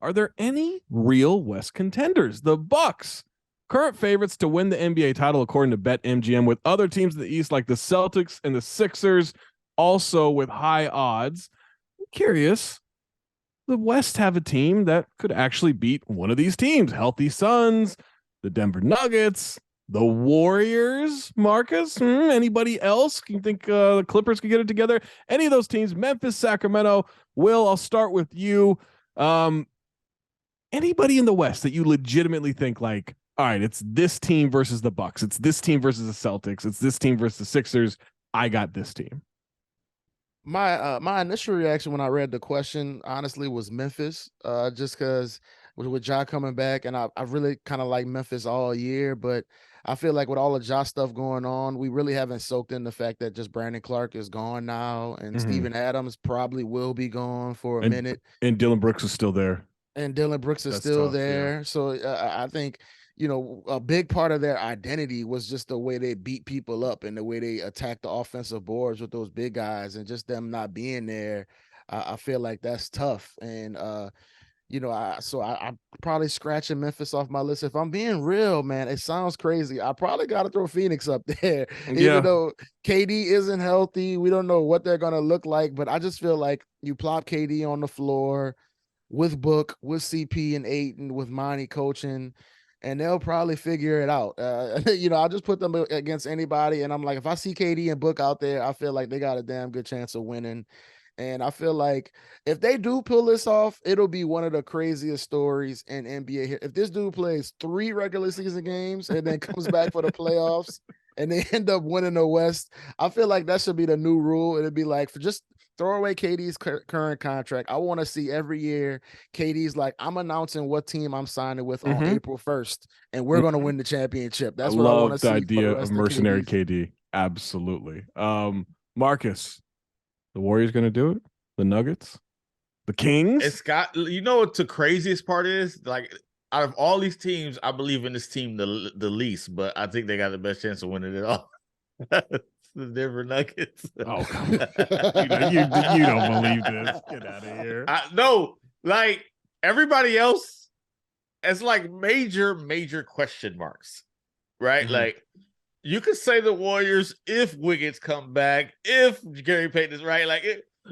Are there any real West contenders? The Bucks, current favorites to win the NBA title according to BetMGM, with other teams in the East like the Celtics and the Sixers also with high odds. I'm curious, the West have a team that could actually beat one of these teams. Healthy Suns, the Denver Nuggets, the Warriors, Marcus. Anybody else? Can you think the Clippers could get it together? Any of those teams, Memphis, Sacramento. Will, I'll start with you. Anybody in the West that you legitimately think like, all right, it's this team versus the Bucks. It's this team versus the Celtics. It's this team versus the Sixers. I got this team. My initial reaction when I read the question, honestly, was Memphis. Just because with Ja coming back, and I really kind of like Memphis all year, but I feel like with all the Ja stuff going on, we really haven't soaked in the fact that just Brandon Clark is gone now, and Steven Adams probably will be gone for a minute, and Dylan Brooks is still there. and Dylan Brooks is That's still tough, there. yeah. So I think, a big part of their identity was just the way they beat people up and the way they attack the offensive boards with those big guys, and just them not being there. I feel like that's tough. And I'm probably scratching Memphis off my list. If I'm being real, man, it sounds crazy. I probably got to throw Phoenix up there, even though KD isn't healthy. We don't know what they're gonna look like, but I just feel like you plop KD on the floor with Book, with CP and Aiton, with Monty coaching, and they'll probably figure it out. I'll just put them against anybody, and I'm like, if I see KD and Book out there, I feel like they got a damn good chance of winning. And I feel like if they do pull this off, it'll be one of the craziest stories in NBA. If this dude plays 3 regular season games and then comes back for the playoffs and they end up winning the West, I feel like that should be the new rule. It'd be like, for just throw away KD's current contract. I want to see every year KD's like, I'm announcing what team I'm signing with on April 1st, and we're going to win the championship. That's what I want to the see for the idea of rest of mercenary KD's. KD. Absolutely. Marcus, the Warriors going to do it? The Nuggets? The Kings? It's got, what the craziest part is? Like, out of all these teams, I believe in this team the least, but I think they got the best chance of winning it all. The Denver Nuggets. Oh, come on. you don't believe this. Get out of here. No, like everybody else, it's like major question marks, right? Like, you could say the Warriors if Wiggins come back, if Gary Payton is right. Like,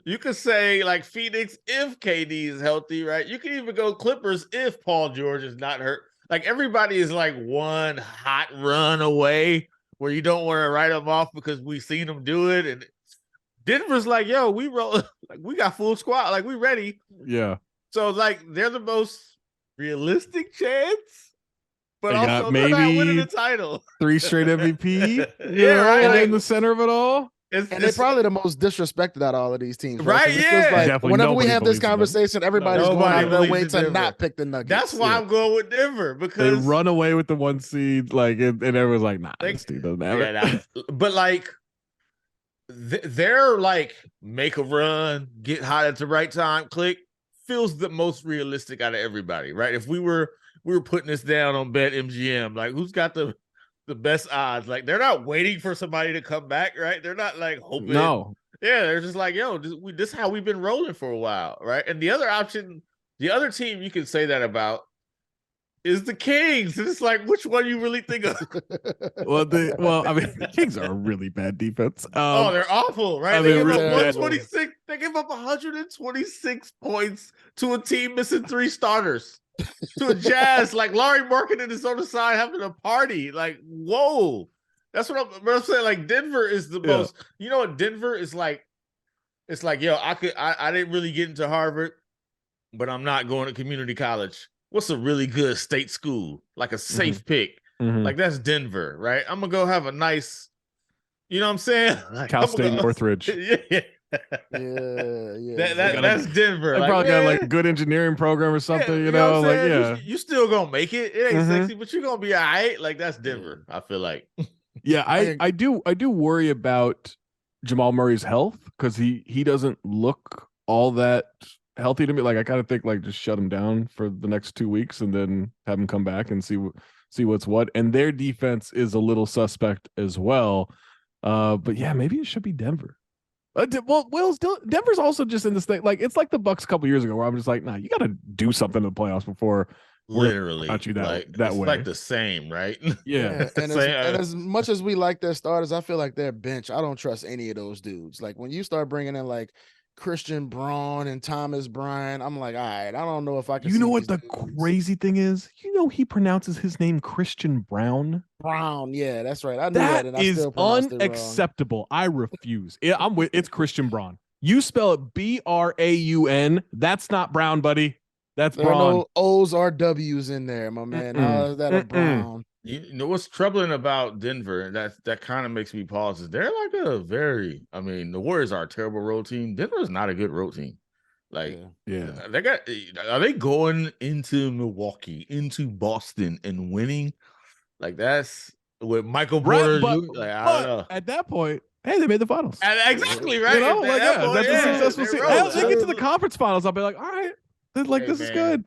you could say like Phoenix if KD is healthy, right? You can even go Clippers if Paul George is not hurt. Like, everybody is like one hot run away where you don't want to write them off because we've seen them do it. And Denver's like, yo, we roll, like, we got full squad, like, we ready. Yeah. So like, they're the most realistic chance, but they also they're not winning the title. 3 straight MVP. Right. Like, in the center of it all. And they're probably the most disrespected out of all of these teams, right? Yeah. Like, whenever we have this conversation, everybody's going out of their way to not pick the Nuggets. That's why I'm going with Denver, because they run away with the 1 seed, like, and everyone's like, nah, this team doesn't have it. But like, they're like, make a run, get hot at the right time, click, feels the most realistic out of everybody, right? If we were putting this down on BetMGM, like, who's got the best odds? Like, they're not waiting for somebody to come back, right? They're not like hoping. No. Yeah, they're just like, yo, this is how we've been rolling for a while, right? And the other option, the other team you can say that about is the Kings. And it's like, which one you really think of? I mean, the Kings are a really bad defense. They're awful, right? They give really up 126. They give up 126 points to a team missing 3 starters. To a Jazz, like Larry Markkinen is on the side having a party. Like, whoa. That's what I'm saying. Like, Denver is the most, you know what Denver is like? It's like, yo, I didn't really get into Harvard, but I'm not going to community college. What's a really good state school? Like a safe pick. Like, that's Denver, right? I'm gonna go have a nice, you know what I'm saying? Like, Cal State Northridge. Yeah. That's Denver. They like, probably got like a good engineering program or something, you know like, yeah. You still gonna make it. It ain't sexy, but you're gonna be all right. Like, that's Denver, I feel like. Yeah, I do worry about Jamal Murray's health, because he doesn't look all that healthy to me. Like, I kind of think, like, just shut him down for the next 2 weeks and then have him come back and see what's what. And their defense is a little suspect as well. But yeah, maybe it should be Denver. Well, Denver's also just in this thing. Like it's like the Bucks a couple years ago, where I'm just like, nah, you got to do something in the playoffs before Literally, not you that like that it's way. like the same, right? Yeah. And as much as we like their starters, I feel like their bench, I don't trust any of those dudes. Like when you start bringing in like Christian Braun and Thomas Bryant, I'm like, all right, I don't know if I can. You know see what these the dudes. crazy thing is? You know he pronounces his name Christian Brown. Brown, yeah, that's right. I knew That and I is still pronounced it wrong. unacceptable. I refuse. It's Christian Braun. You spell it Braun. That's not Brown, buddy. That's There are Braun. no O's or W's in there, my man. How is that a Brown? You know what's troubling about Denver, and that kind of makes me pause. Is they're like the Warriors are a terrible road team. Denver is not a good road team. Like, yeah, are they going into Milwaukee, into Boston, and winning? Like that's with Michael Porter. But I don't know. At that point, hey, they made the finals. Exactly right. You know, that's a successful season. Hell, they get to the conference finals. I'll be like, all right, like this is good.